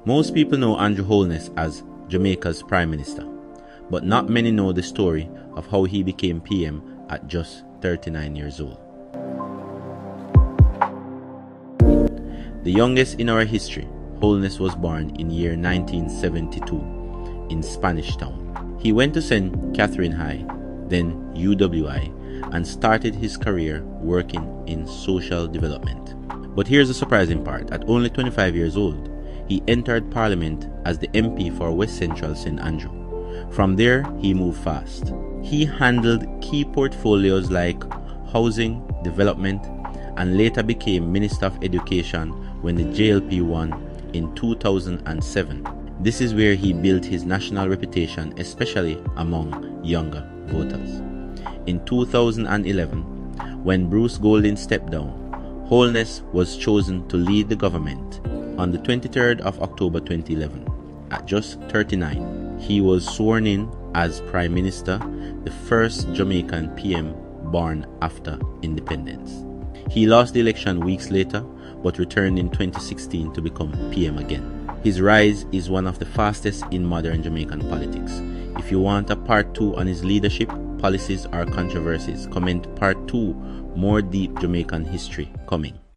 Most people know Andrew Holness as Jamaica's Prime Minister, but not many know the story of how he became PM at just 39 years old. The youngest in our history, Holness was born in year 1972 in Spanish Town. He went to St. Catherine High, then UWI, and started his career working in social development. But here's the surprising part. At only 25 years old, he entered Parliament as the MP for West Central St. Andrew. From there, he moved fast. He handled key portfolios like housing, development, and later became Minister of Education when the JLP won in 2007. This is where he built his national reputation, especially among younger voters. In 2011, when Bruce Golding stepped down, Holness was chosen to lead the government. On the 23rd of October 2011, at just 39, he was sworn in as Prime Minister, the first Jamaican PM born after independence. He lost the election weeks later, but returned in 2016 to become PM again. His rise is one of the fastest in modern Jamaican politics. If you want a part 2 on his leadership, policies or controversies, comment part 2, more deep Jamaican history coming.